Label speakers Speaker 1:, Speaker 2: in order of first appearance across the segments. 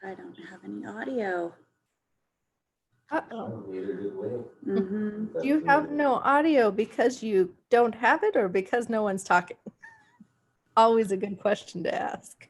Speaker 1: I don't have any audio.
Speaker 2: Uh-oh.
Speaker 1: Mm-hmm.
Speaker 2: Do you have no audio because you don't have it or because no one's talking? Always a good question to ask.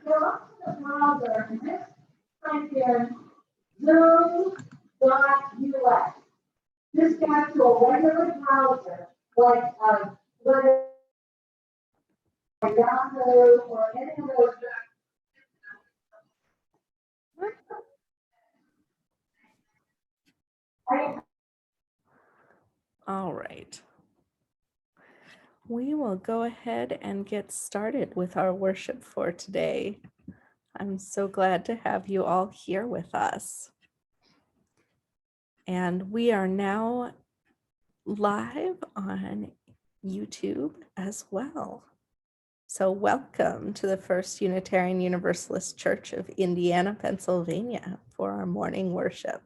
Speaker 3: Go up to the browser and just type in zoom.us. Just go to a regular browser, like whether Yahoo or any of those.
Speaker 2: All right. We will go ahead and get started with our worship for today. I'm so glad to have you all here with us. And we are now live on YouTube as well. So welcome to the First Unitarian Universalist Church of Indiana, Pennsylvania for our morning worship.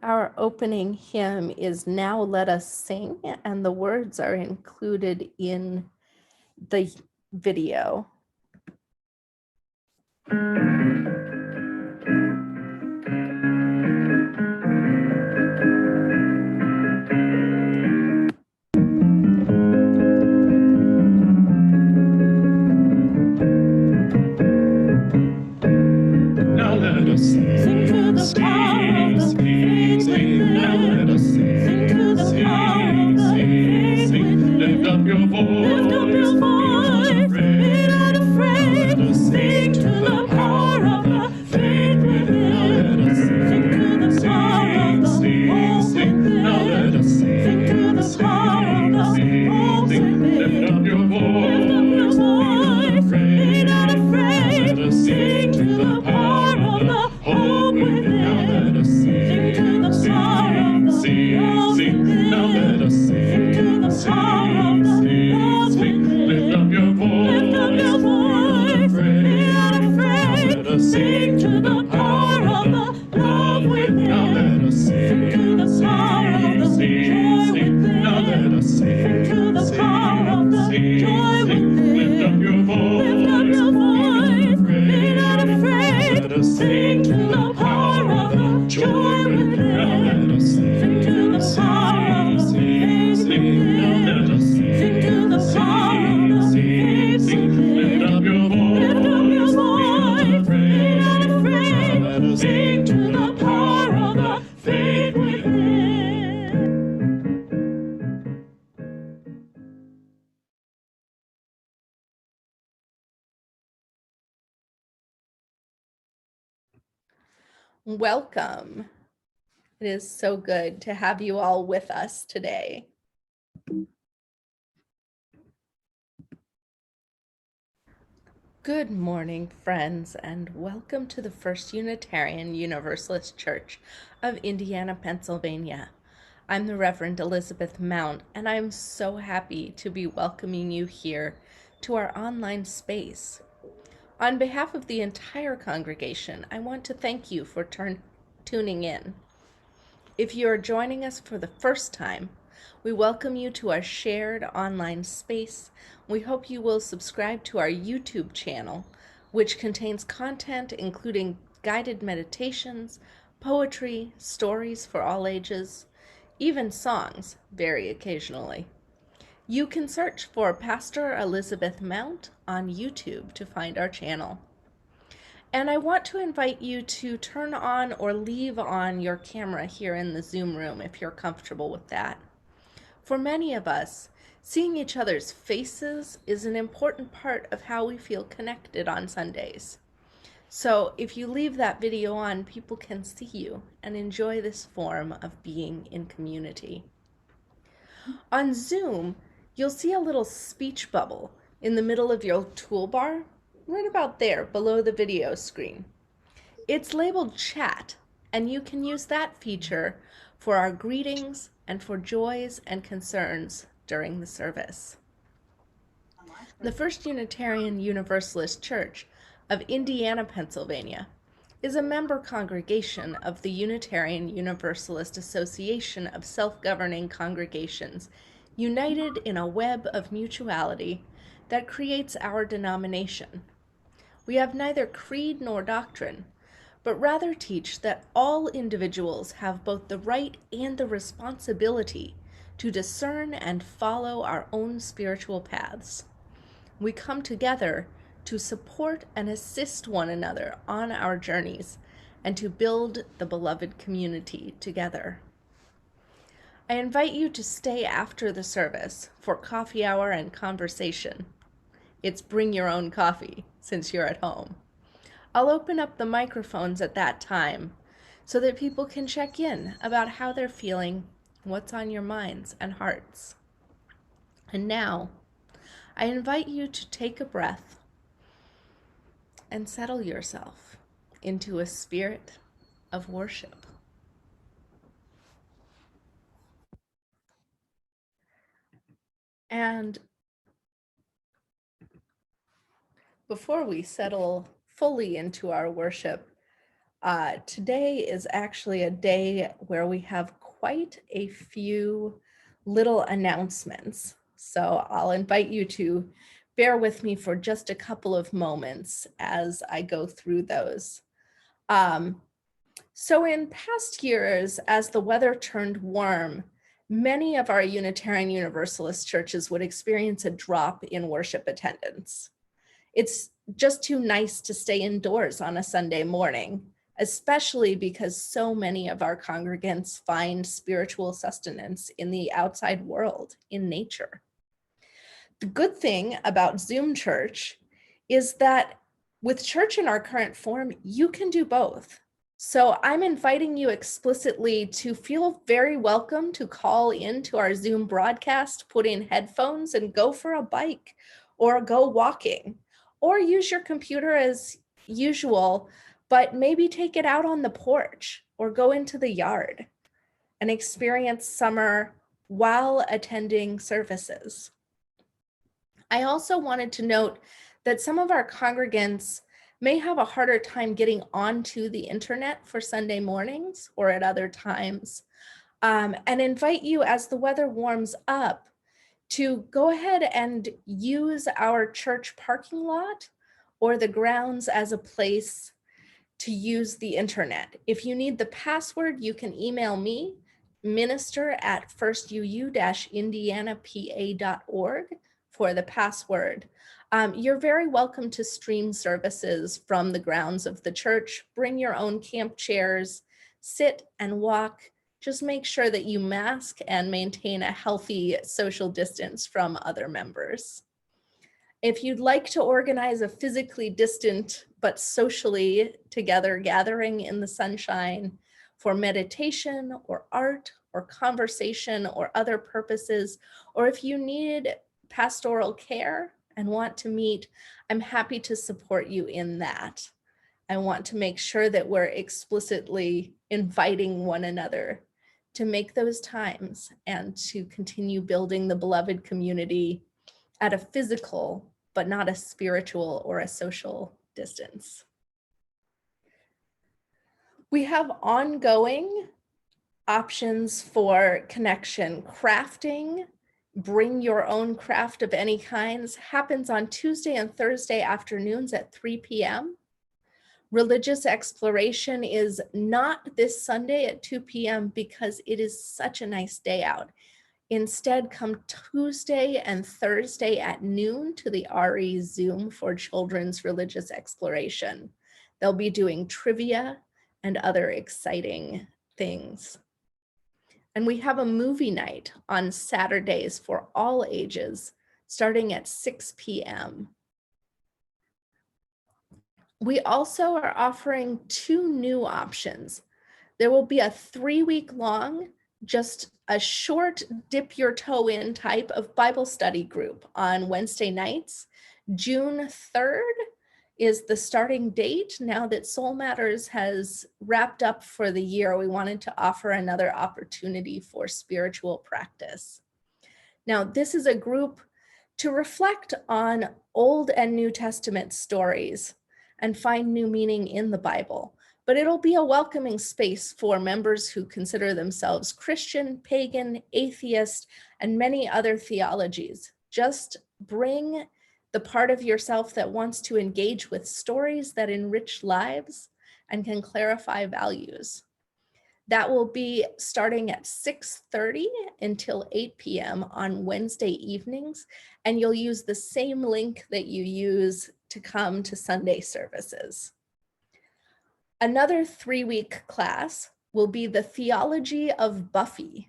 Speaker 2: Our opening hymn is Now Let Us Sing, and the words are included in the video.
Speaker 4: Now let us sing to the power of the faith within. Now let us sing to the power of the faith within. Lift up your voice, be not afraid. Now let us sing to the power of the faith within. Now let us sing to the power of the hope within. Now let us sing to the power of the hope within. Lift up your voice, be not afraid. Let us sing to the power of the hope within. Now let us sing to the power of the love within. Now let us sing to the power of the love within. Lift up your voice, be not afraid. Let us sing to the power of the love within. Now let us sing to the power of the joy within. Now let us sing to the power of the joy within. Lift up your voice, be not afraid. Let us sing to the power of the joy within. Now let us sing to the power of the faith within. Now let us sing to the power of the faith within. Lift up your voice, be not afraid. Let us sing to the power of the faith within.
Speaker 2: Welcome. It is so good to have you all with us today. Good morning, friends, and welcome to the First Unitarian Universalist Church of Indiana, Pennsylvania. I'm the Reverend Elizabeth Mount, and I'm so happy to be welcoming you here to our online space. On behalf of the entire congregation, I want to thank you for tuning in. If you are joining us for the first time, we welcome you to our shared online space. We hope you will subscribe to our YouTube channel, which contains content including guided meditations, poetry, stories for all ages, even songs, very occasionally. You can search for Pastor Elizabeth Mount on YouTube to find our channel. And I want to invite you to turn on or leave on your camera here in the Zoom room if you're comfortable with that. For many of us, seeing each other's faces is an important part of how we feel connected on Sundays. So if you leave that video on, people can see you and enjoy this form of being in community. On Zoom, you'll see a little speech bubble in the middle of your toolbar, right about there below the video screen. It's labeled chat, and you can use that feature for our greetings and for joys and concerns during the service. The First Unitarian Universalist Church of Indiana, Pennsylvania is a member congregation of the Unitarian Universalist Association of Self-Governing Congregations, united in a web of mutuality that creates our denomination. We have neither creed nor doctrine, but rather teach that all individuals have both the right and the responsibility to discern and follow our own spiritual paths. We come together to support and assist one another on our journeys and to build the beloved community together. I invite you to stay after the service for coffee hour and conversation. It's bring your own coffee since you're at home. I'll open up the microphones at that time so that people can check in about how they're feeling, what's on your minds and hearts. And now, I invite you to take a breath and settle yourself into a spirit of worship. And before we settle fully into our worship, today is actually a day where we have quite a few little announcements. So I'll invite you to bear with me for just a couple of moments as I go through those. So in past years, as the weather turned warm, many of our Unitarian Universalist churches would experience a drop in worship attendance. It's just too nice to stay indoors on a Sunday morning, especially because so many of our congregants find spiritual sustenance in the outside world, in nature. The good thing about Zoom church is that with church in our current form, you can do both. So I'm inviting you explicitly to feel very welcome to call into our Zoom broadcast, put in headphones and go for a bike or go walking, or use your computer as usual, but maybe take it out on the porch or go into the yard and experience summer while attending services. I also wanted to note that some of our congregants may have a harder time getting onto the internet for Sunday mornings or at other times, and invite you as the weather warms up to go ahead and use our church parking lot or the grounds as a place to use the internet. If you need the password, you can email me, minister@firstu-indianapa.org for the password. You're very welcome to stream services from the grounds of the church. Bring your own camp chairs, sit and walk. Just make sure that you mask and maintain a healthy social distance from other members. If you'd like to organize a physically distant but socially together gathering in the sunshine for meditation or art or conversation or other purposes, or if you need pastoral care and want to meet, I'm happy to support you in that. I want to make sure that we're explicitly inviting one another to make those times and to continue building the beloved community at a physical, but not a spiritual or a social distance. We have ongoing options for connection. Crafting, bring your own craft of any kinds, happens on Tuesday and Thursday afternoons at 3 p.m. Religious exploration is not this Sunday at 2 p.m. because it is such a nice day out. Instead, come Tuesday and Thursday at noon to the RE Zoom for children's religious exploration. They'll be doing trivia and other exciting things. And we have a movie night on Saturdays for all ages, starting at 6 p.m. We also are offering 2 new options. There will be a 3-week-long just a short dip your toe in type of Bible study group on Wednesday nights. June 3rd is the starting date. Now that Soul Matters has wrapped up for the year, we wanted to offer another opportunity for spiritual practice. Now, this is a group to reflect on Old and New Testament stories and find new meaning in the Bible. But it'll be a welcoming space for members who consider themselves Christian, pagan, atheist, and many other theologies. Just bring the part of yourself that wants to engage with stories that enrich lives and can clarify values. That will be starting at 6:30 until 8 p.m. on Wednesday evenings, and you'll use the same link that you use to come to Sunday services. Another 3-week class will be the Theology of Buffy.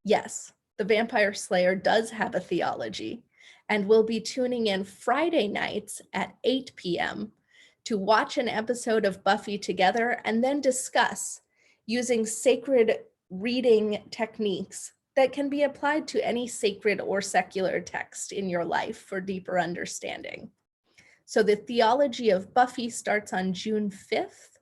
Speaker 2: Yes, the Vampire Slayer does have a theology, and we'll be tuning in Friday nights at 8 p.m. to watch an episode of Buffy together and then discuss using sacred reading techniques that can be applied to any sacred or secular text in your life for deeper understanding. So the Theology of Buffy starts on June 5th,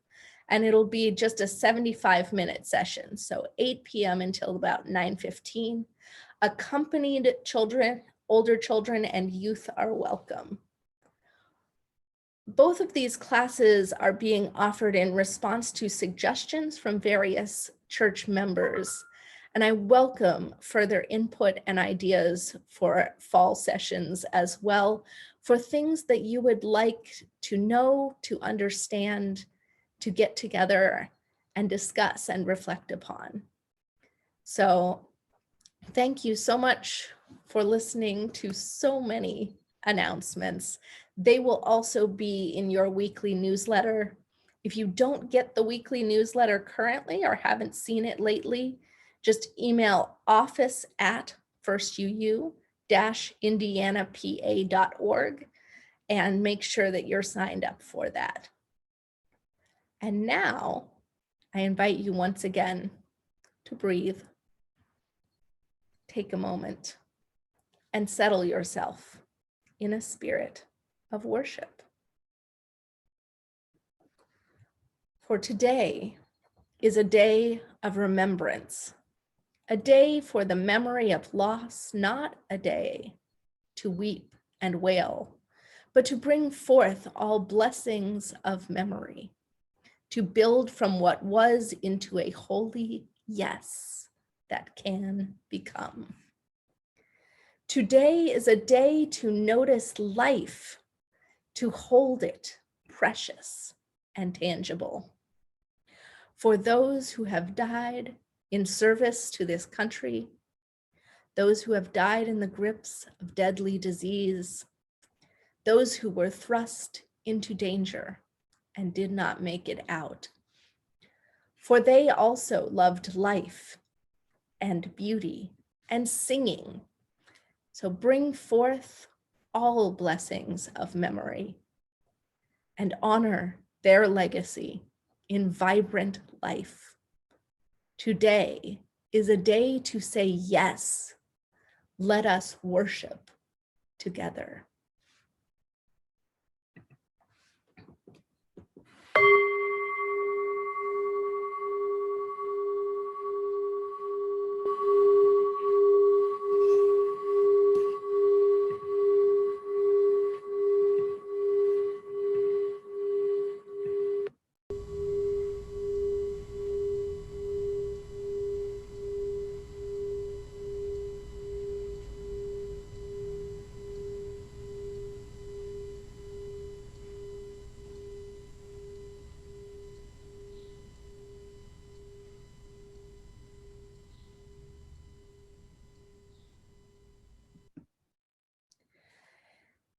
Speaker 2: and it'll be just a 75-minute session, so 8 p.m. until about 9:15. Accompanied children, older children, and youth are welcome. Both of these classes are being offered in response to suggestions from various church members, and I welcome further input and ideas for fall sessions as well, for things that you would like to know, to understand, to get together and discuss and reflect upon. So thank you so much for listening to so many announcements. They will also be in your weekly newsletter. If you don't get the weekly newsletter currently or haven't seen it lately, just email office@firstu-indianapa.org and make sure that you're signed up for that. And now I invite you once again to breathe. Take a moment and settle yourself in a spirit of worship. For today is a day of remembrance, a day for the memory of loss, not a day to weep and wail, but to bring forth all blessings of memory, to build from what was into a holy yes that can become. Today is a day to notice life, to hold it precious and tangible. For those who have died in service to this country, those who have died in the grips of deadly disease, those who were thrust into danger and did not make it out. For they also loved life and beauty and singing. So bring forth all blessings of memory and honor their legacy in vibrant life. Today is a day to say yes. Let us worship together.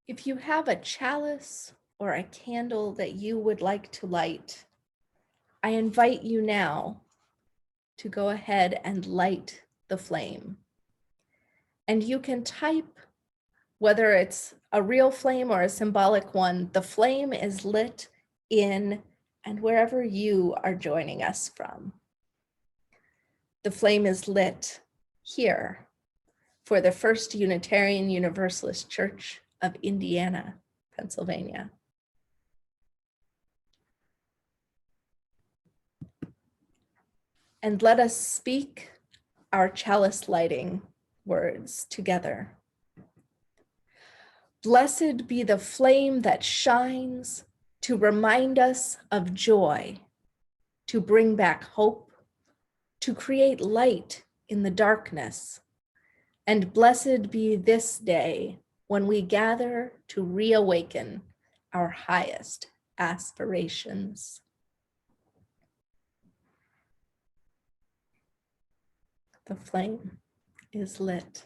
Speaker 2: If you have a chalice or a candle that you would like to light, I invite you now to go ahead and light the flame. And you can type, whether it's a real flame or a symbolic one, the flame is lit in and wherever you are joining us from. The flame is lit here for the First Unitarian Universalist Church of Indiana, Pennsylvania. And let us speak our chalice lighting words together. Blessed be the flame that shines to remind us of joy, to bring back hope, to create light in the darkness. And blessed be this day when we gather to reawaken our highest aspirations. The flame is lit.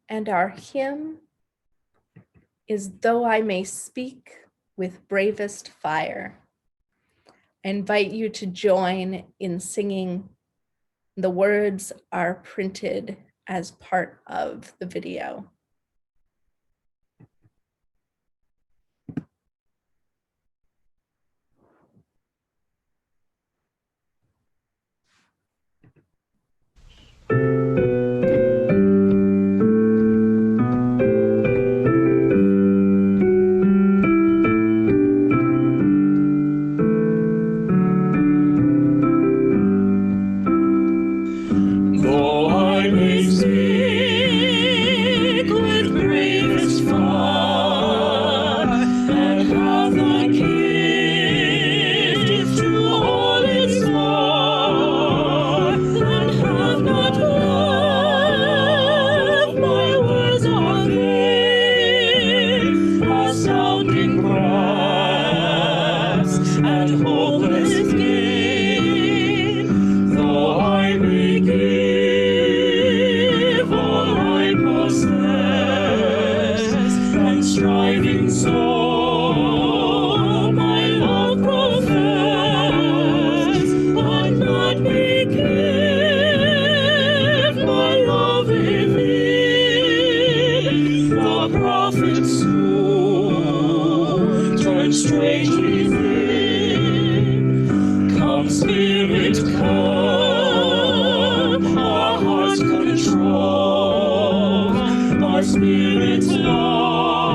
Speaker 2: And our hymn is Though I May Speak with Bravest Fire. I invite you to join in singing. The words are printed as part of the video.
Speaker 4: Though I may speak with bravest fire, and have the gift to all its love, and have not love, my words are vain, a sounding brass, and hopeless gain. Though I may give all I possess, and striving so my love profess, but not may give my love within, the prophet soon turns strangely thin. Come, Spirit, come, our hearts control, our spirits long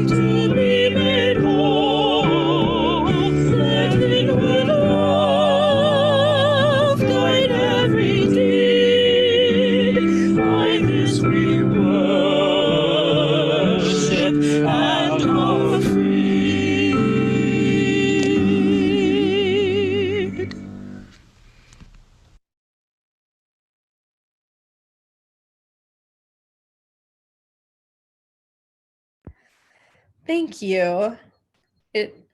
Speaker 4: to be made whole. Let inward love guide every deed. By this we worship and are freed.
Speaker 2: Thank you. It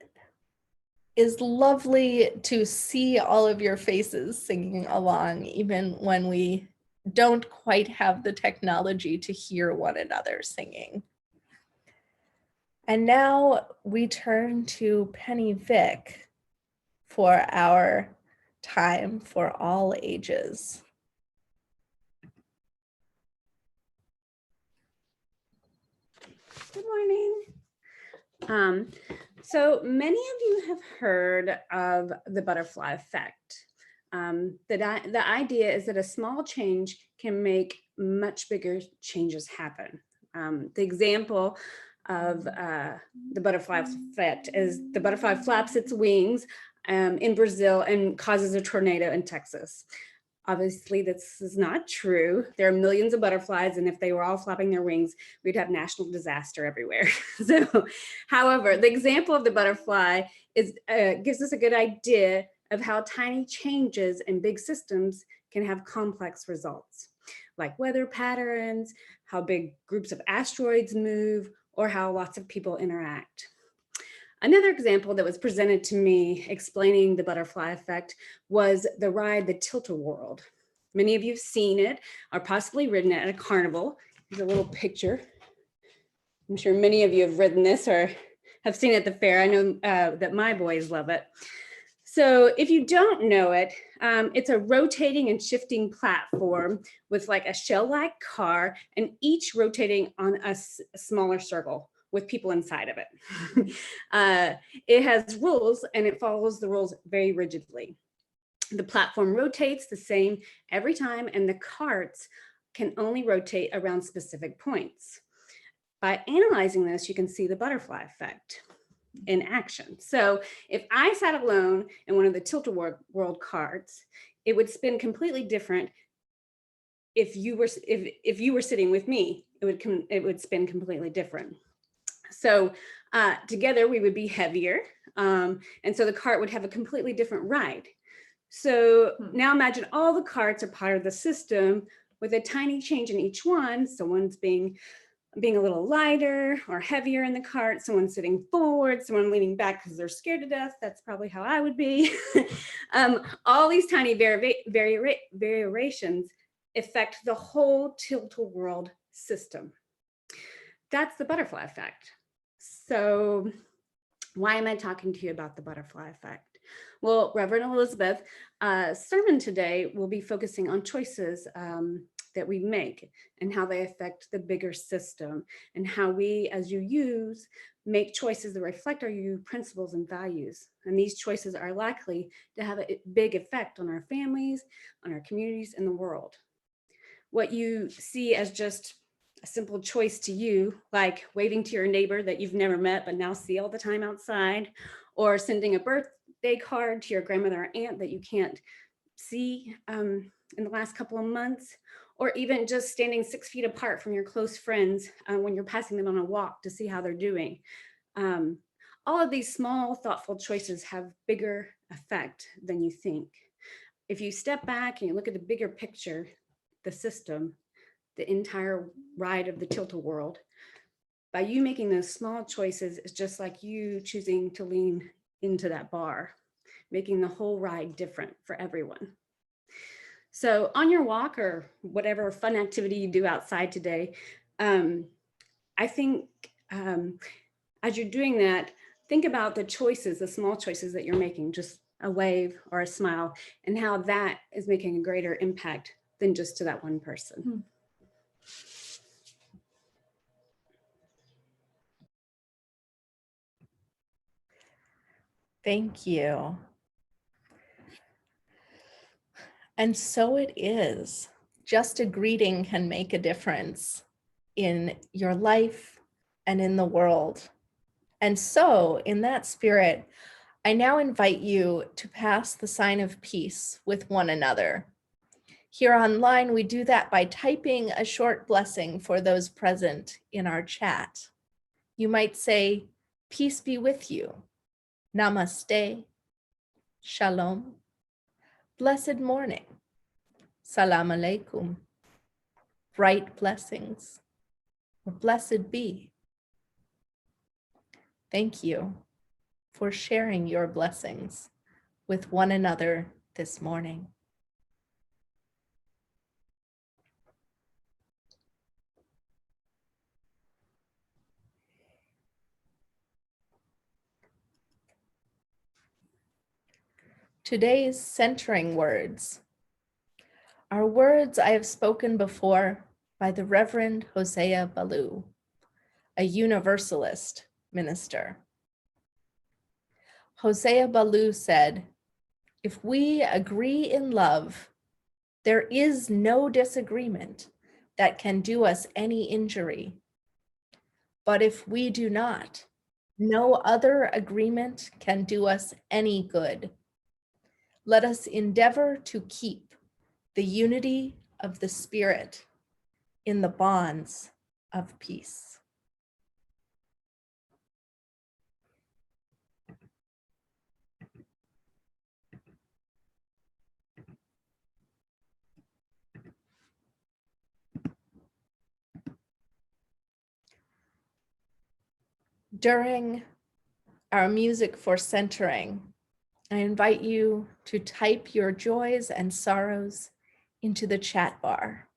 Speaker 2: is lovely to see all of your faces singing along, even when we don't quite have the technology to hear one another singing. And now we turn to Penny Vick for our time for all ages.
Speaker 1: Good morning. So many of you have heard of the butterfly effect. The idea is that a small change can make much bigger changes happen. The example of the butterfly effect is the butterfly flaps its wings in Brazil and causes a tornado in Texas. Obviously, this is not true. There are millions of butterflies, and if they were all flapping their wings, we'd have national disaster everywhere. So, however, the example of the butterfly is gives us a good idea of how tiny changes in big systems can have complex results, like weather patterns, how big groups of asteroids move, or how lots of people interact. Another example that was presented to me explaining the butterfly effect was the Ride the Tilt-A-Whirl. Many of you have seen it or possibly ridden it at a carnival. Here's a little picture. I'm sure many of you have ridden this or have seen it at the fair. I know that my boys love it. So if you don't know it, it's a rotating and shifting platform with like a shell-like car, and each rotating on a smaller circle with people inside of it. It has rules, and it follows the rules very rigidly. The platform rotates the same every time, and the carts can only rotate around specific points. By analyzing this, you can see the butterfly effect in action. So if I sat alone in one of the Tilt-A-Whirl carts, it would spin completely different. If you were sitting with me, it would spin completely different. So together we would be heavier, and so the cart would have a completely different ride. So now imagine all the carts are part of the system with a tiny change in each one. Someone's being a little lighter or heavier in the cart, someone sitting forward, someone leaning back because they're scared to death. That's probably how I would be. All these tiny variations affect the whole Tilt-A-Whirl system. That's the butterfly effect. So why am I talking to you about the butterfly effect? Well, Reverend Elizabeth's sermon today will be focusing on choices that we make and how they affect the bigger system, and how we, as you use, make choices that reflect our principles and values. And these choices are likely to have a big effect on our families, on our communities, and the world. What you see as just a simple choice to you, like waving to your neighbor that you've never met but now see all the time outside, or sending a birthday card to your grandmother or aunt that you can't see in the last couple of months, or even just standing 6 feet apart from your close friends when you're passing them on a walk to see how they're doing. All of these small, thoughtful choices have bigger effect than you think. If you step back and you look at the bigger picture, the system, the entire ride of the Tilt-A-Whirl, by you making those small choices, it's just like you choosing to lean into that bar, making the whole ride different for everyone. So on your walk or whatever fun activity you do outside today, I think as you're doing that, think about the choices, the small choices that you're making, just a wave or a smile, and how that is making a greater impact than just to that one person.
Speaker 2: Thank you. And so it is. Just a greeting can make a difference in your life and in the world. And so, in that spirit, I now invite you to pass the sign of peace with one another. Here online, we do that by typing a short blessing for those present in our chat. You might say, "Peace be with you," "Namaste," "Shalom," "Blessed morning," "Salam alaikum," "Bright blessings," or "Blessed be." Thank you for sharing your blessings with one another this morning. Today's centering words are words I have spoken before by the Reverend Hosea Ballou, a Universalist minister. Hosea Ballou said, "If we agree in love, there is no disagreement that can do us any injury. But if we do not, no other agreement can do us any good. Let us endeavor to keep the unity of the Spirit in the bonds of peace." During our music for centering, I invite you to type your joys and sorrows into the chat bar.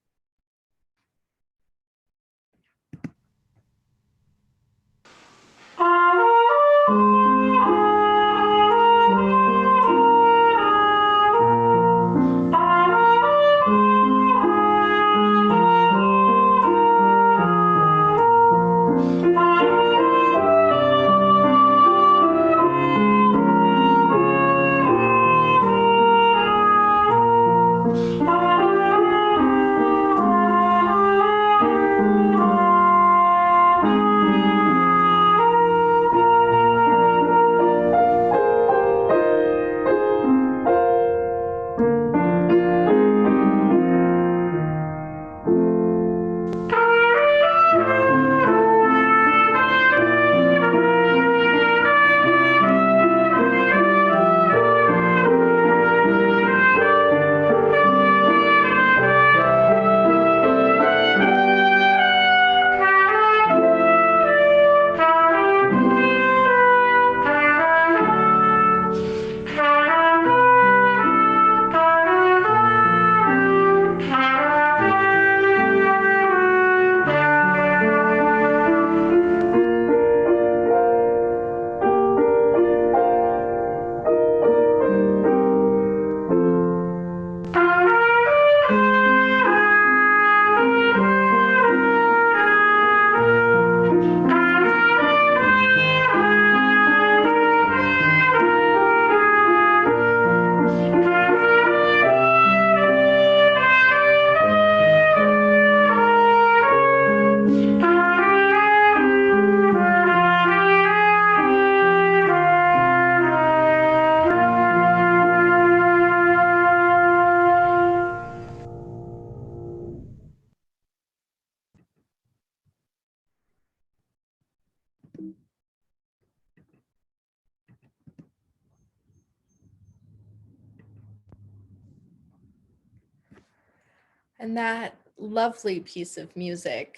Speaker 2: And that lovely piece of music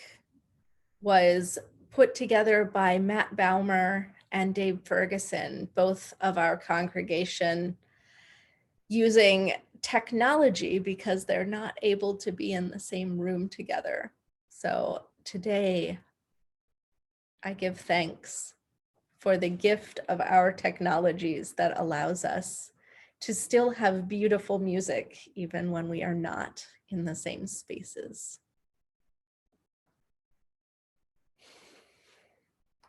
Speaker 2: was put together by Matt Baumer and Dave Ferguson, both of our congregation, using technology because they're not able to be in the same room together. So today, I give thanks for the gift of our technologies that allows us to still have beautiful music even when we are not in the same spaces.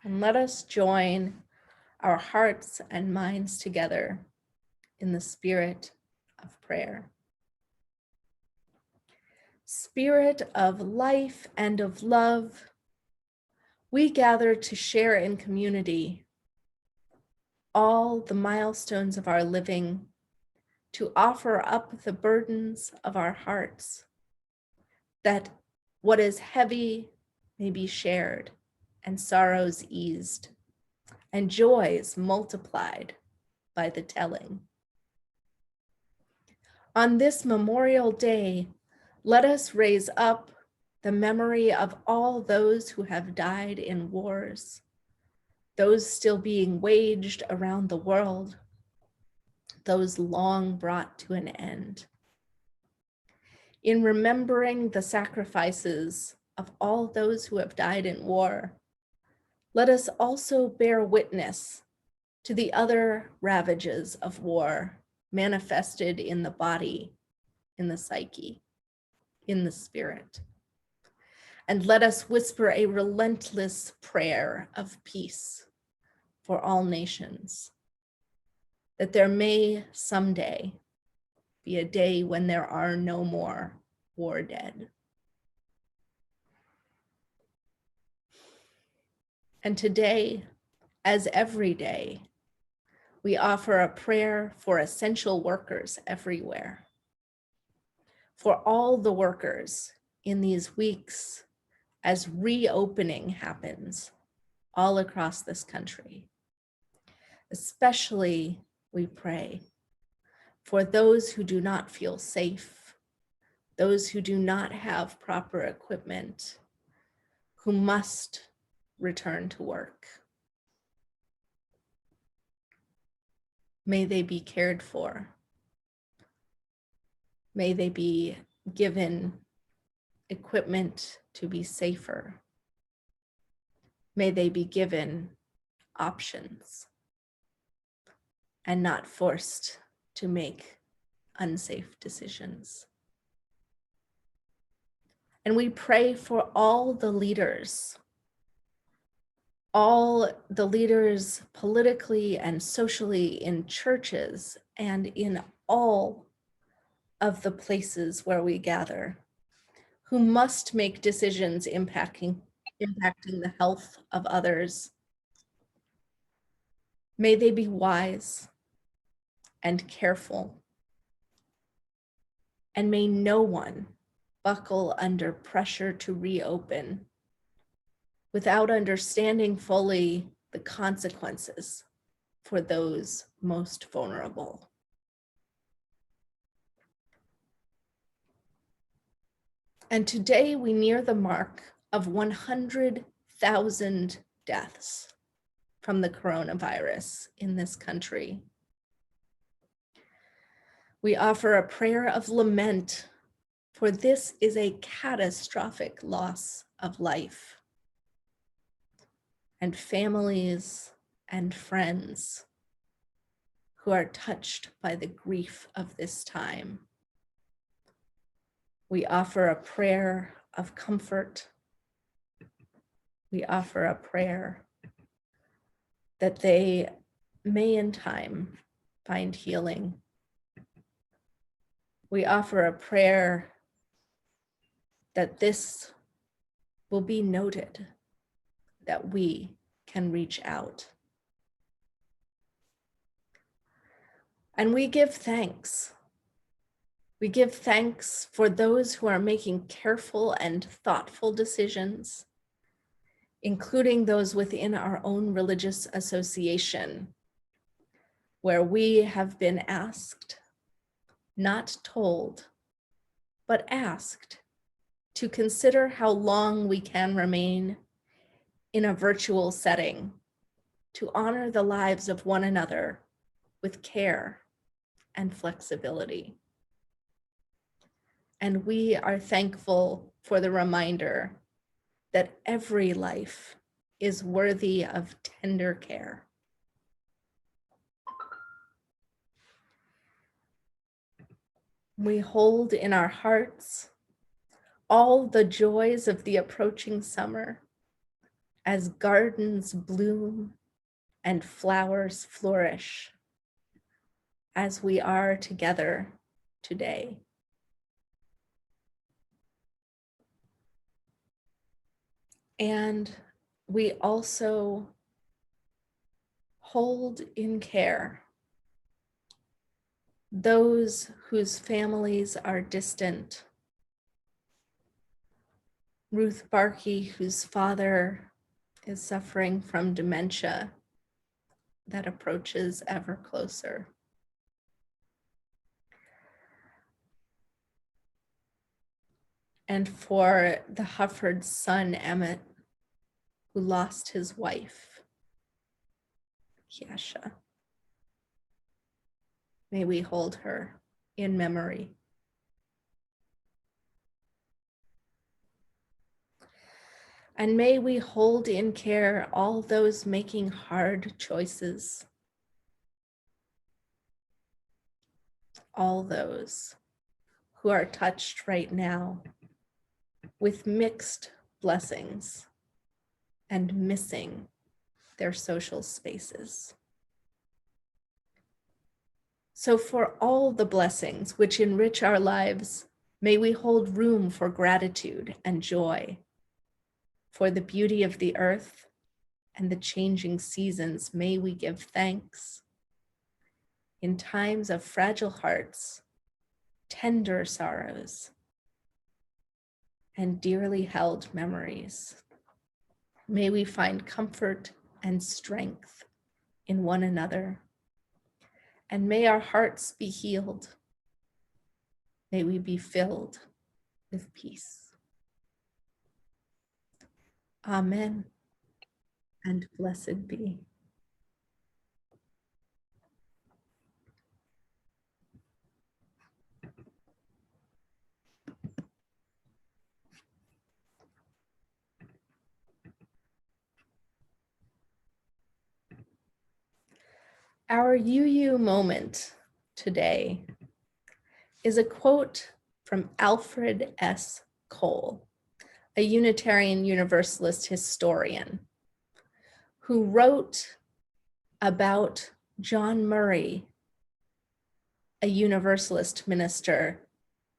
Speaker 2: And let us join our hearts and minds together in the spirit of prayer. Spirit of life and of love, we gather to share in community all the milestones of our living, to offer up the burdens of our hearts, that what is heavy may be shared and sorrows eased and joys multiplied by the telling. On this Memorial Day, let us raise up the memory of all those who have died in wars, those still being waged around the world, those long brought to an end. In remembering the sacrifices of all those who have died in war, let us also bear witness to the other ravages of war manifested in the body, in the psyche, in the spirit. And let us whisper a relentless prayer of peace for all nations, that there may someday be a day when there are no more war dead. And today, as every day, we offer a prayer for essential workers everywhere, for all the workers in these weeks as reopening happens all across this country. Especially, we pray for those who do not feel safe, those who do not have proper equipment, who must return to work. May they be cared for. May they be given equipment to be safer. May they be given options and not forced to make unsafe decisions. And we pray for all the leaders politically and socially in churches and in all of the places where we gather, who must make decisions impacting the health of others. May they be wise and careful, and may no one buckle under pressure to reopen without understanding fully the consequences for those most vulnerable. And today we near the mark of 100,000 deaths from the coronavirus in this country. We offer a prayer of lament, for this is a catastrophic loss of life. And families and friends who are touched by the grief of this time. We offer a prayer of comfort. We offer a prayer that they may in time find healing. We offer a prayer that this will be noted, that we can reach out. And we give thanks. We give thanks for those who are making careful and thoughtful decisions, including those within our own religious association, where we have been asked, not told, but asked to consider how long we can remain in a virtual setting, to honor the lives of one another with care and flexibility. And we are thankful for the reminder that every life is worthy of tender care. We hold in our hearts all the joys of the approaching summer as gardens bloom and flowers flourish, as we are together today. And we also hold in care those whose families are distant. Ruth Barkey, whose father is suffering from dementia that approaches ever closer. And for the Hufford's son, Emmett, who lost his wife, Kiesha. May we hold her in memory. And may we hold in care all those making hard choices, all those who are touched right now with mixed blessings and missing their social spaces. So for all the blessings which enrich our lives, may we hold room for gratitude and joy, for the beauty of the earth and the changing seasons. May we give thanks. In times of fragile hearts, tender sorrows, and dearly held memories, may we find comfort and strength in one another. And may our hearts be healed. May we be filled with peace. Amen, and blessed be. Our UU moment today is a quote from Alfred S. Cole, a Unitarian Universalist historian, who wrote about John Murray, a Universalist minister,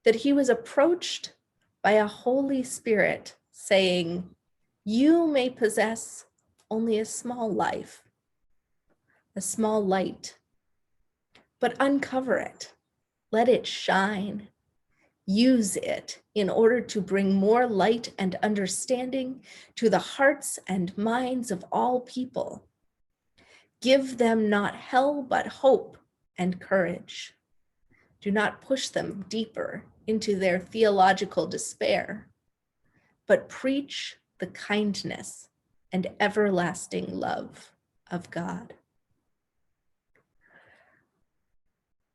Speaker 2: that he was approached by a Holy Spirit saying, "You may possess only a small life, a small light, but uncover it, let it shine, use it in order to bring more light and understanding to the hearts and minds of all people. Give them not hell, but hope and courage. Do not push them deeper into their theological despair, but preach the kindness and everlasting love of God."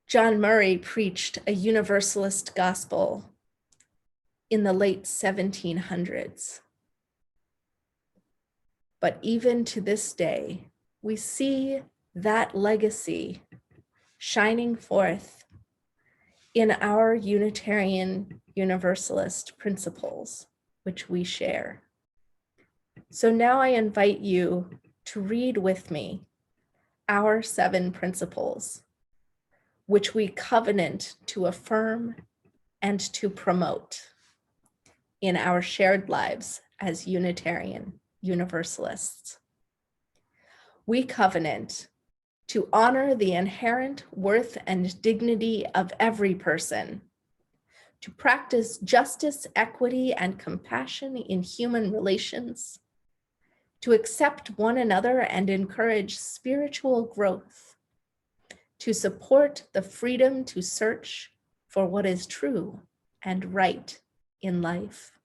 Speaker 2: John Murray preached a Universalist gospel in the late 1700s. But even to this day, we see that legacy shining forth in our Unitarian Universalist principles, which we share. So now I invite you to read with me our 7 principles, which we covenant to affirm and to promote in our shared lives as Unitarian Universalists. We covenant to honor the inherent worth and dignity of every person, to practice justice, equity, and compassion in human relations, to accept one another and encourage spiritual growth, to support the freedom to search for what is true and right in life,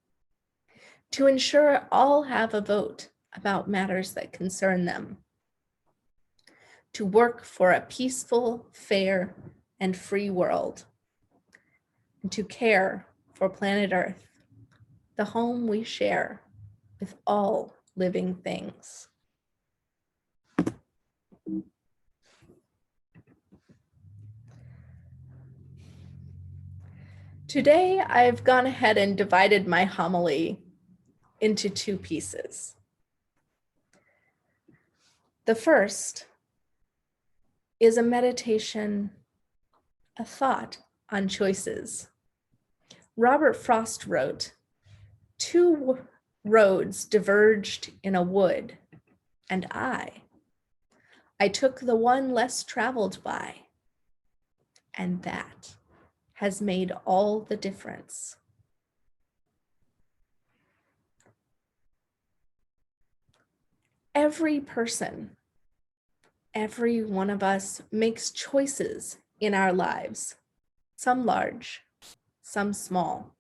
Speaker 2: to ensure all have a vote about matters that concern them, to work for a peaceful, fair, and free world, and to care for planet Earth, the home we share with all living things. Today, I've gone ahead and divided my homily into two pieces. The first is a meditation, a thought on choices. Robert Frost wrote, "Two roads diverged in a wood, and I took the one less traveled by, and that has made all the difference." Every person, every one of us makes choices in our lives, some large, some small.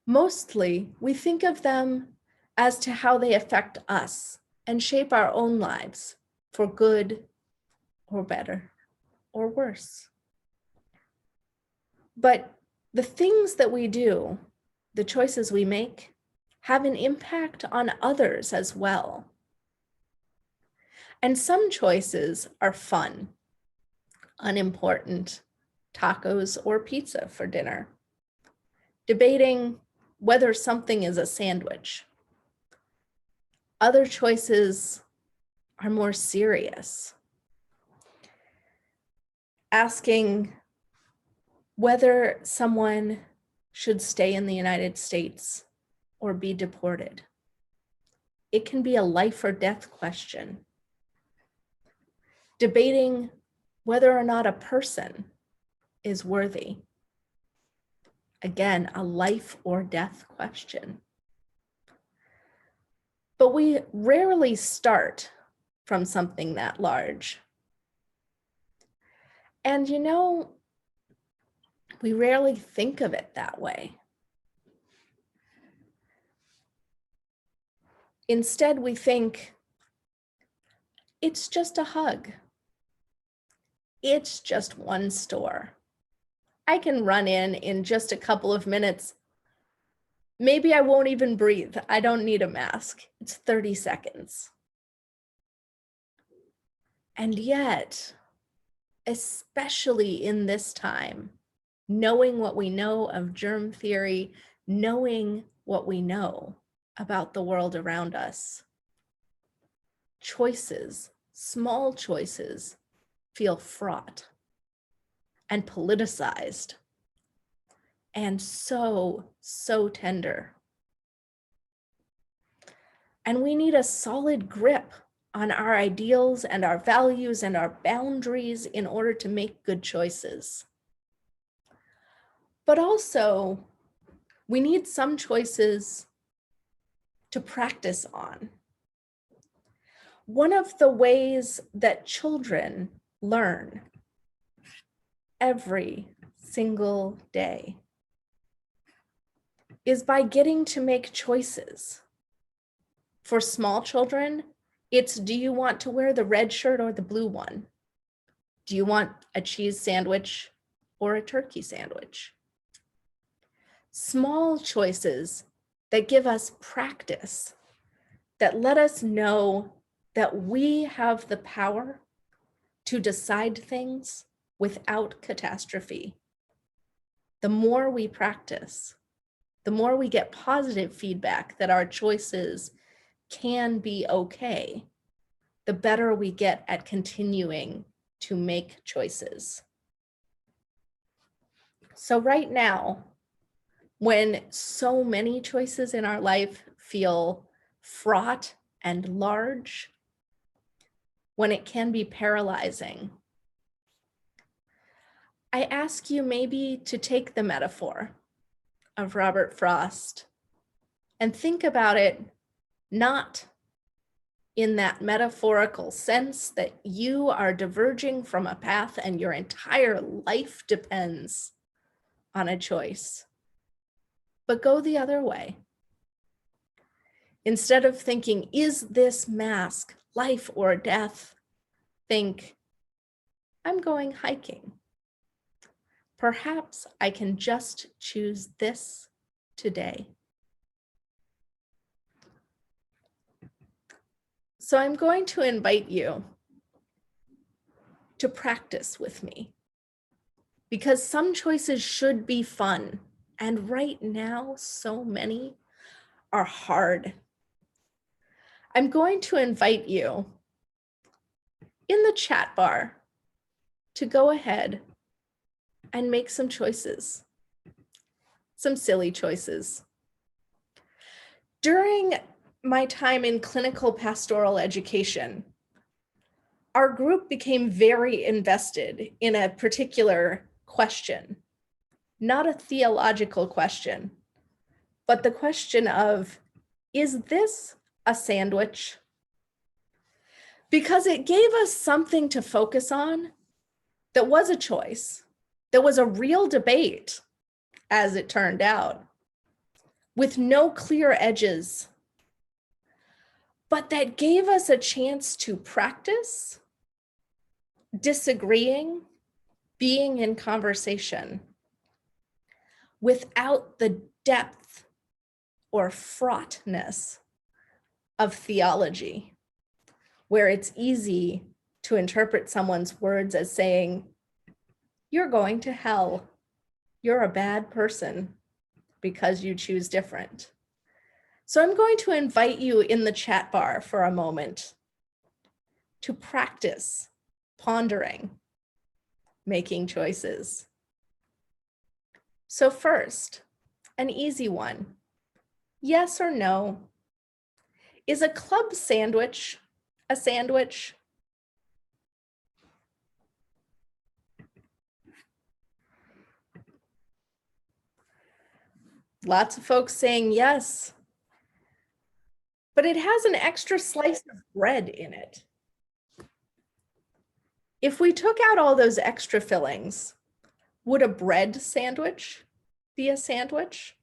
Speaker 2: Mostly, we think of them as to how they affect us and shape our own lives for good or better or worse. But the things that we do, the choices we make, have an impact on others as well. And some choices are fun, unimportant, tacos or pizza for dinner, debating whether something is a sandwich. Other choices are more serious, asking whether someone should stay in the United States or be deported. It can be a life or death question. Debating whether or not a person is worthy. Again, a life or death question. But we rarely start from something that large. And we rarely think of it that way. Instead, we think, it's just a hug. It's just one store. I can run in just a couple of minutes. Maybe I won't even breathe. I don't need a mask. It's 30 seconds. And yet, especially in this time, knowing what we know of germ theory, knowing what we know about the world around us, choices, small choices, feel fraught and politicized and so tender. And we need a solid grip on our ideals and our values and our boundaries in order to make good choices. But also, we need some choices to practice on. One of the ways that children learn every single day is by getting to make choices. For small children, it's, do you want to wear the red shirt or the blue one? Do you want a cheese sandwich or a turkey sandwich? Small choices that give us practice, that let us know that we have the power to decide things without catastrophe. The more we practice, the more we get positive feedback that our choices can be okay, the better we get at continuing to make choices. So right now, when so many choices in our life feel fraught and large, when it can be paralyzing, I ask you maybe to take the metaphor of Robert Frost and think about it not in that metaphorical sense that you are diverging from a path and your entire life depends on a choice, but go the other way. Instead of thinking, is this mask life or death? Think, I'm going hiking. Perhaps I can just choose this today. So I'm going to invite you to practice with me, because some choices should be fun. And right now, so many are hard. I'm going to invite you in the chat bar to go ahead and make some choices, some silly choices. During my time in clinical pastoral education, our group became very invested in a particular question, not a theological question, but the question of, is this a sandwich? Because it gave us something to focus on that was a choice, that was a real debate, as it turned out, with no clear edges, but that gave us a chance to practice disagreeing, being in conversation without the depth or fraughtness of theology, where it's easy to interpret someone's words as saying, you're going to hell, you're a bad person because you choose different. So I'm going to invite you in the chat bar for a moment to practice pondering, making choices. So first, an easy one. Yes or no? Is a club sandwich a sandwich? Lots of folks saying yes, but it has an extra slice of bread in it. If we took out all those extra fillings, would a bread sandwich be a sandwich?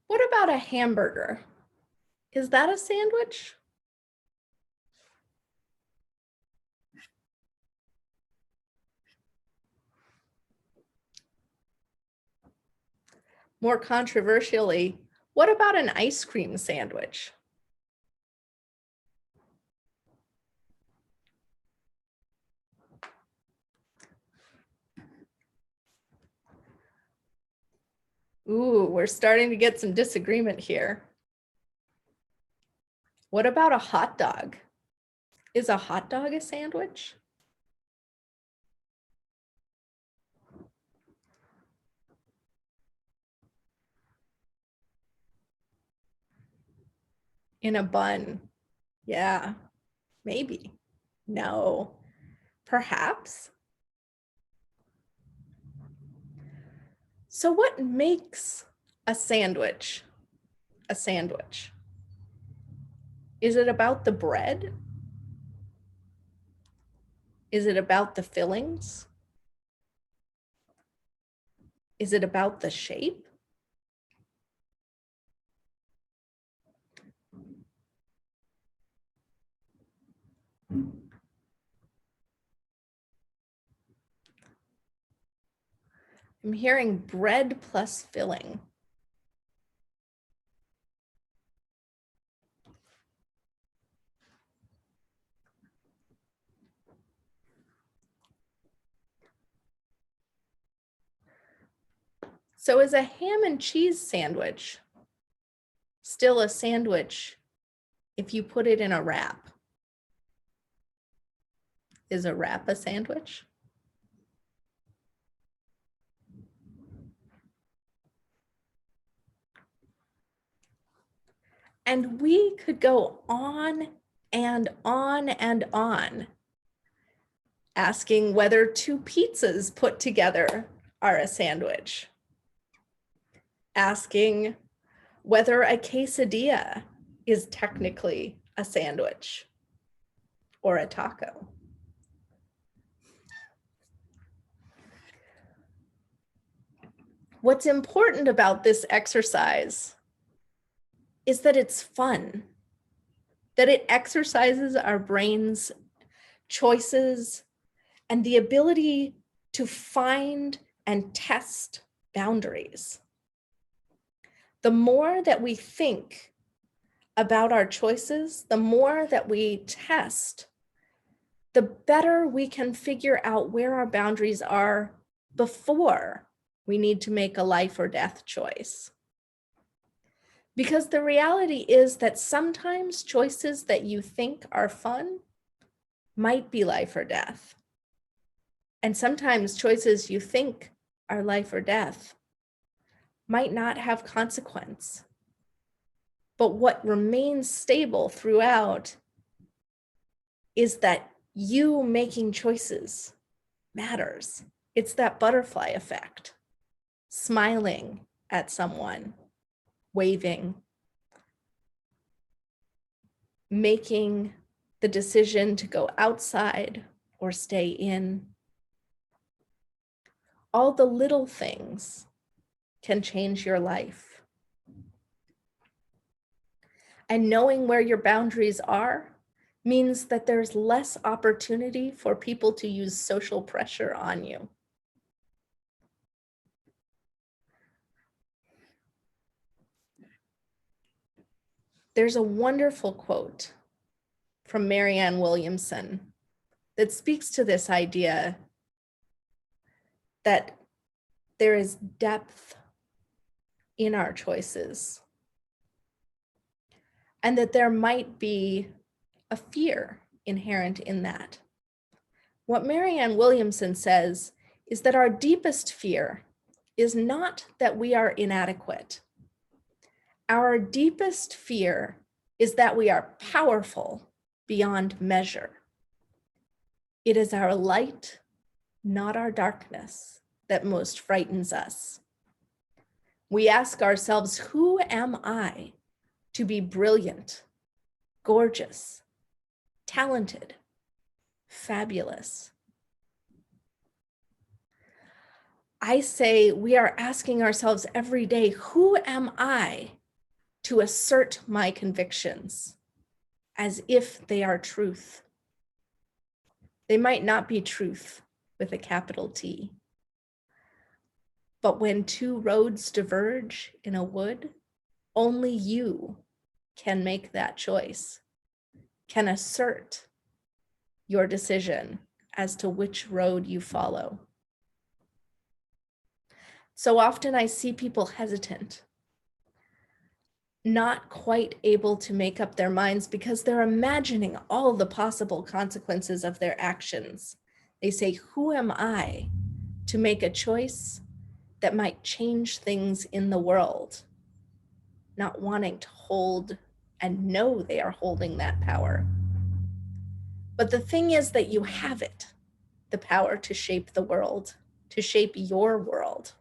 Speaker 2: What about a hamburger? Is that a sandwich? More controversially, what about an ice cream sandwich? Ooh, we're starting to get some disagreement here. What about a hot dog? Is a hot dog a sandwich? In a bun? Yeah, maybe. No, perhaps. So what makes a sandwich a sandwich? Is it about the bread? Is it about the fillings? Is it about the shape? I'm hearing bread plus filling. So is a ham and cheese sandwich still a sandwich if you put it in a wrap? Is a wrap a sandwich? And we could go on and on and on, asking whether two pizzas put together are a sandwich, asking whether a quesadilla is technically a sandwich or a taco. What's important about this exercise is that it's fun, that it exercises our brain's choices and the ability to find and test boundaries. The more that we think about our choices, the more that we test, the better we can figure out where our boundaries are before we need to make a life or death choice. Because the reality is that sometimes choices that you think are fun might be life or death. And sometimes choices you think are life or death might not have consequence. But what remains stable throughout is that you making choices matters. It's that butterfly effect. Smiling at someone, waving, making the decision to go outside or stay in. All the little things can change your life. And knowing where your boundaries are means that there's less opportunity for people to use social pressure on you. There's a wonderful quote from Marianne Williamson that speaks to this idea that there is depth in our choices and that there might be a fear inherent in that. What Marianne Williamson says is that our deepest fear is not that we are inadequate. Our deepest fear is that we are powerful beyond measure. It is our light, not our darkness, that most frightens us. We ask ourselves, who am I to be brilliant, gorgeous, talented, fabulous? I say we are asking ourselves every day, who am I to assert my convictions as if they are truth? They might not be truth with a capital T. But when two roads diverge in a wood, only you can make that choice, can assert your decision as to which road you follow. So often I see people hesitant, not quite able to make up their minds because they're imagining all the possible consequences of their actions. They say, who am I to make a choice that might change things in the world? Not wanting to hold and know they are holding that power. But the thing is that you have it, the power to shape the world, to shape your world.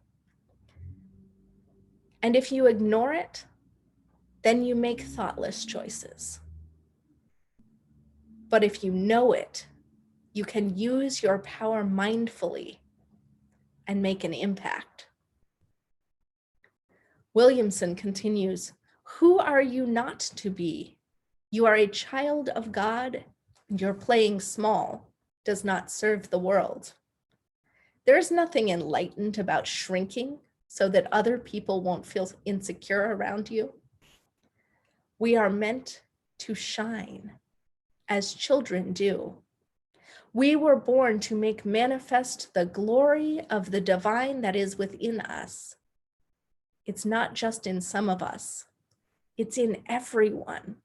Speaker 2: And if you ignore it, then you make thoughtless choices. But if you know it, you can use your power mindfully and make an impact. Williamson continues, who are you not to be? You are a child of God, and your playing small does not serve the world. There is nothing enlightened about shrinking so that other people won't feel insecure around you. We are meant to shine as children do. We were born to make manifest the glory of the divine that is within us. It's not just in some of us, it's in everyone.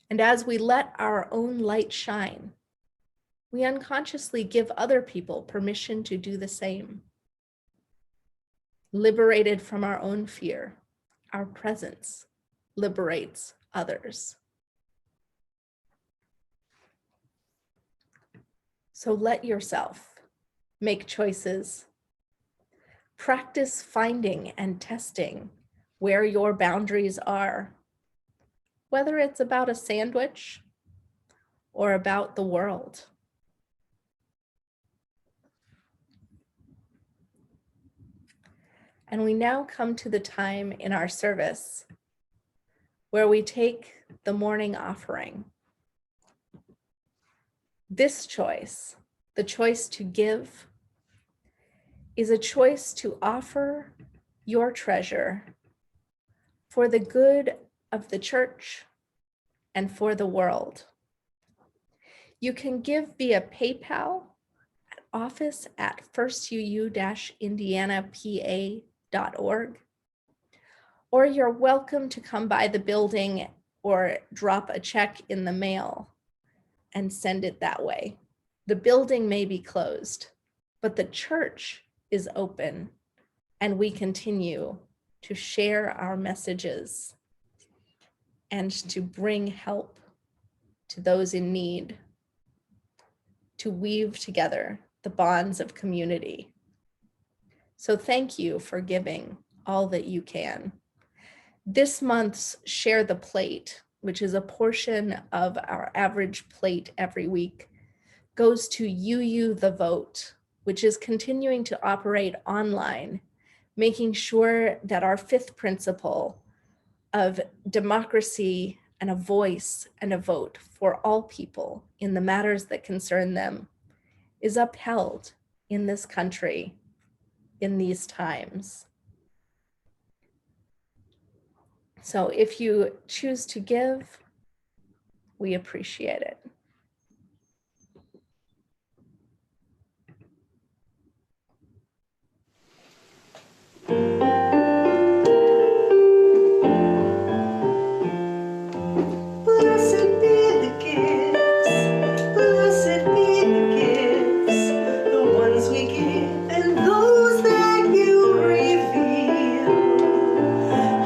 Speaker 2: And as we let our own light shine, we unconsciously give other people permission to do the same. Liberated from our own fear, our presence liberates others. So let yourself make choices. Practice finding and testing where your boundaries are. whether it's about a sandwich or about the world. And we now come to the time in our service where we take the morning offering. This choice, the choice to give, is a choice to offer your treasure for the good of the church and for the world. You can give via PayPal at office@firstuu-indianapa.org, or you're welcome to come by the building or drop a check in the mail and send it that way. The building may be closed, but the church is open, and we continue to share our messages and to bring help to those in need, to weave together the bonds of community. So thank you for giving all that you can. This month's Share the Plate, which is a portion of our average plate every week, goes to UU the Vote, which is continuing to operate online, making sure that our fifth principle of democracy and a voice and a vote for all people in the matters that concern them is upheld in this country in these times. So if you choose to give, we appreciate it.
Speaker 5: Blessed be the gifts, blessed be the gifts, the ones we give and those that you reveal.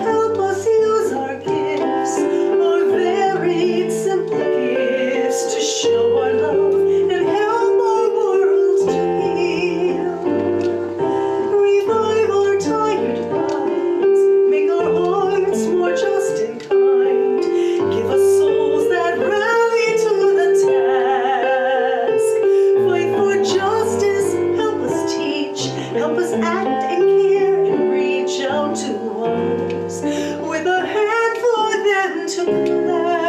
Speaker 5: Help us use our gifts, our varied simple gifts, to show our love and help our world to heal. Revive our tired minds, make our hearts more just and kind. Give us souls that rally to the task. Fight for justice, help us teach, help us act and care and reach out to others with a hand for them to clasp.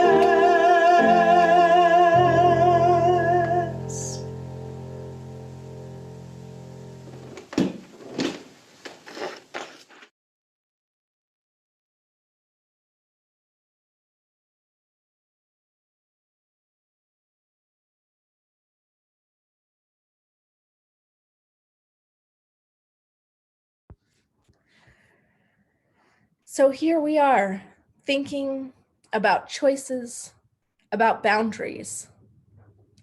Speaker 2: So here we are, thinking about choices, about boundaries,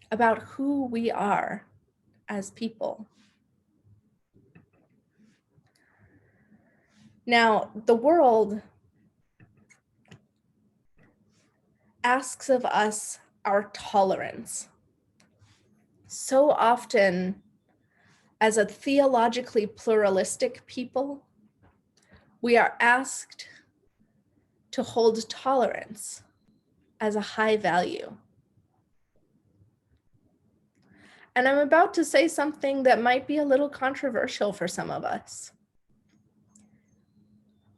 Speaker 2: about who we are as people. Now, the world asks of us our tolerance. So often, as a theologically pluralistic people, we are asked to hold tolerance as a high value. And I'm about to say something that might be a little controversial for some of us.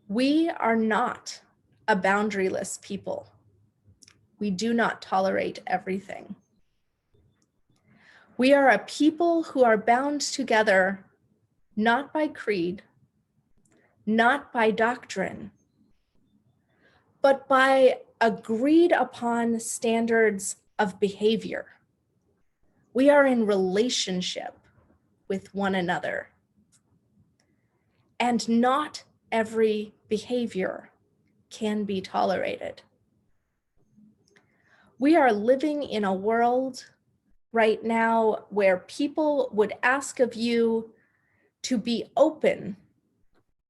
Speaker 2: We are not a boundaryless people. We do not tolerate everything. We are a people who are bound together not by creed, not by doctrine, but by agreed upon standards of behavior. We are in relationship with one another. And not every behavior can be tolerated. We are living in a world right now where people would ask of you to be open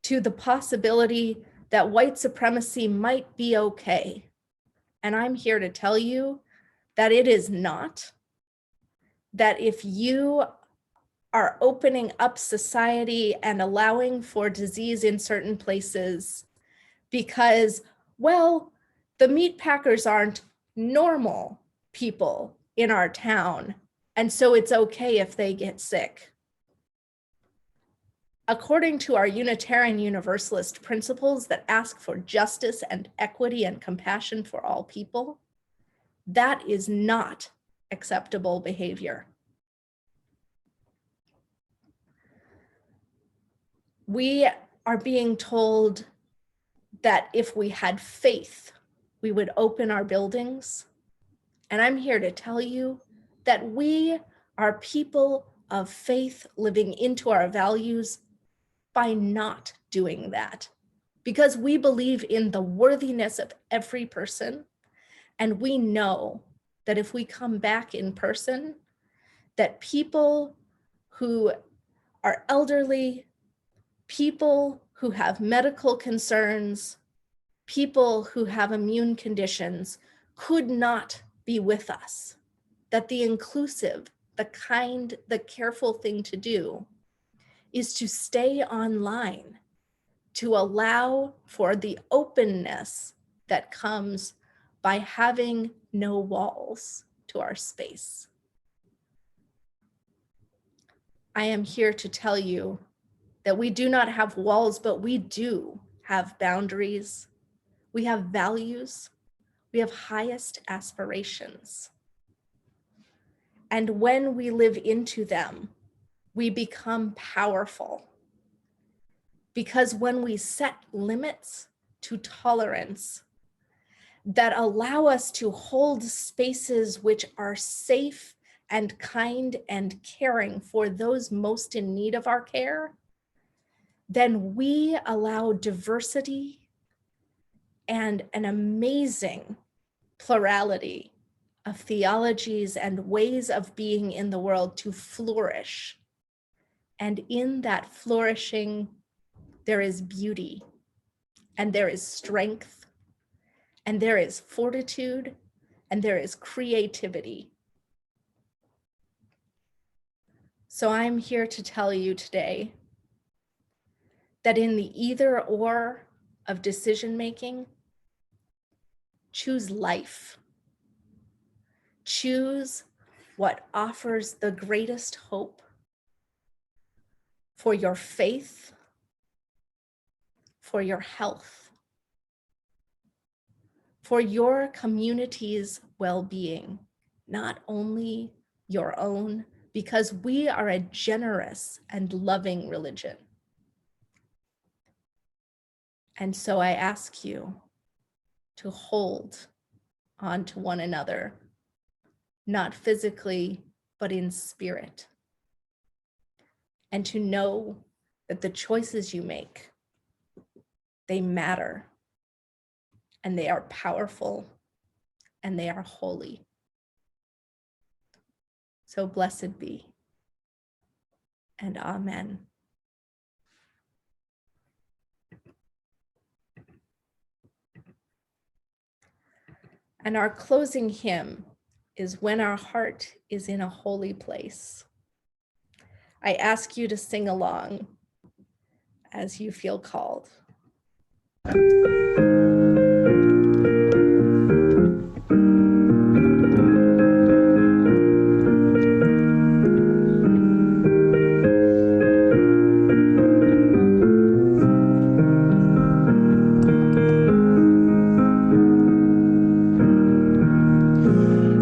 Speaker 2: to the possibility that white supremacy might be okay. And I'm here to tell you that it is not. That if you are opening up society and allowing for disease in certain places because, well, The meat packers aren't normal people in our town, and so it's okay if they get sick. According to our Unitarian Universalist principles that ask for justice and equity and compassion for all people, that is not acceptable behavior. We are being told that if we had faith, we would open our buildings. And I'm here to tell you that we are people of faith living into our values by not doing that, because we believe in the worthiness of every person. And we know that if we come back in person, that people who are elderly, people who have medical concerns, people who have immune conditions could not be with us. That the inclusive, the kind, the careful thing to do is to stay online, to allow for the openness that comes by having no walls to our space. I am here to tell you that we do not have walls, but we do have boundaries. We have values. We have highest aspirations. And when we live into them, we become powerful. Because when we set limits to tolerance that allow us to hold spaces which are safe and kind and caring for those most in need of our care, then we allow diversity and an amazing plurality of theologies and ways of being in the world to flourish. And in that flourishing, there is beauty, and there is strength, and there is fortitude, and there is creativity. So I'm here to tell you today that in the either or of decision making, choose life. Choose what offers the greatest hope for your faith, for your health, for your community's well-being, not only your own, because we are a generous and loving religion. And so I ask you to hold on to one another, not physically, but in spirit. And to know that the choices you make, they matter, and they are powerful, and they are holy. So blessed be, and amen. And our closing hymn is When Our Heart is in a Holy Place. I ask you to sing along as you feel called.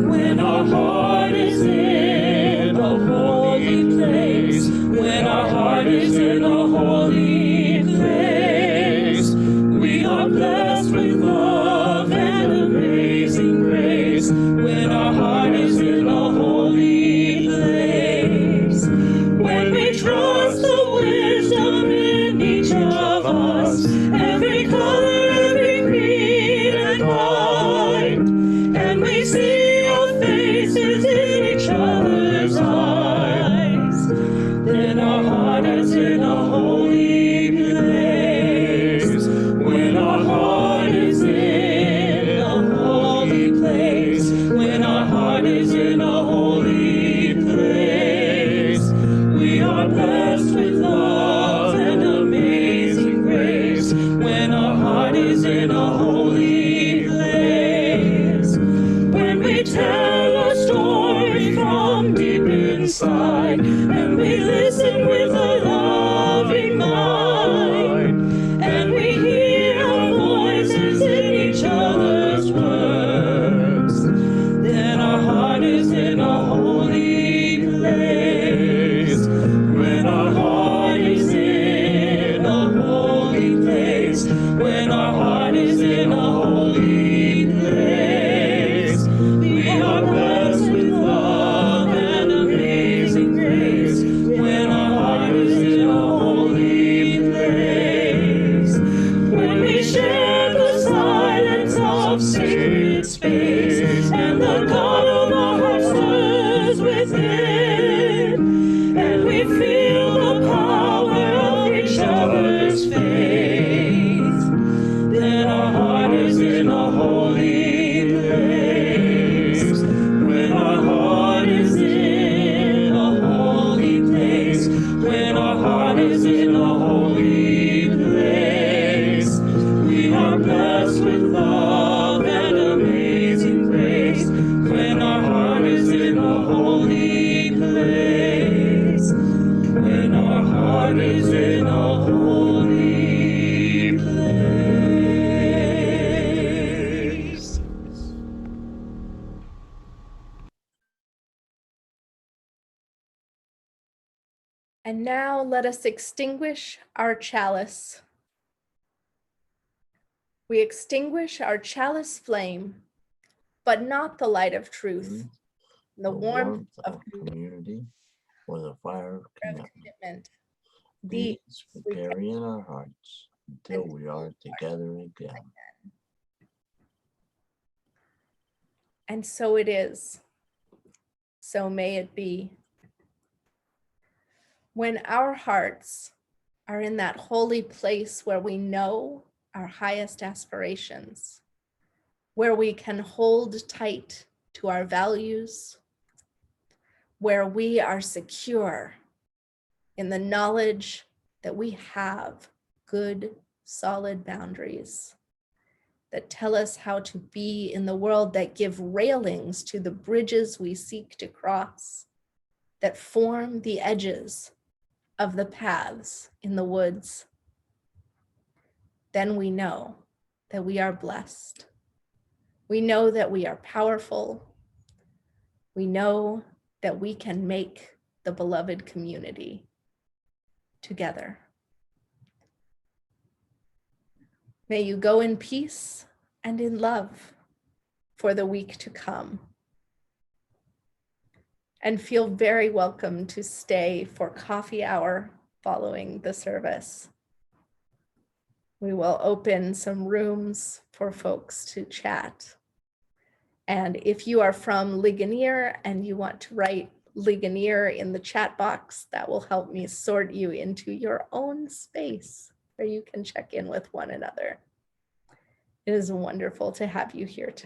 Speaker 4: When our heart is in a holy place, when our heart is in a holy place, we are blessed with side, and we listen with a loving mind, and we hear our voices in each other's words. Then our heart is in a holy place. When our heart is in a holy place. When our heart is in a holy place. We are blessed with love and amazing grace. When our heart is in a holy place. When we share the silence of sacred space, and the God of our hearts stirs within, and we feel the power of each other's faith, then our heart is in a holy place. When our heart is in a holy place. When our heart is in a holy place. We are blessed with love and amazing grace. When our heart is in a holy place. When our heart is in a holy place.
Speaker 2: And now let us extinguish our chalice. We extinguish our chalice flame, but not the light of truth, the warmth of
Speaker 6: community, or the fire of commitment.
Speaker 2: commitment.
Speaker 6: These
Speaker 2: These
Speaker 6: we carry in our hearts until we are together again.
Speaker 2: And so it is. So may it be. When our hearts are in that holy place where we know our highest aspirations, where we can hold tight to our values, where we are secure in the knowledge that we have good, solid boundaries that tell us how to be in the world, that give railings to the bridges we seek to cross, that form the edges of the paths in the woods. Then we know that we are blessed. We know that we are powerful. We know that we can make the beloved community together. May you go in peace and in love for the week to come. And feel very welcome to stay for coffee hour following the service. We will open some rooms for folks to chat. And if you are from Ligonier and you want to write Ligonier in the chat box, that will help me sort you into your own space where you can check in with one another. It is wonderful to have you here today.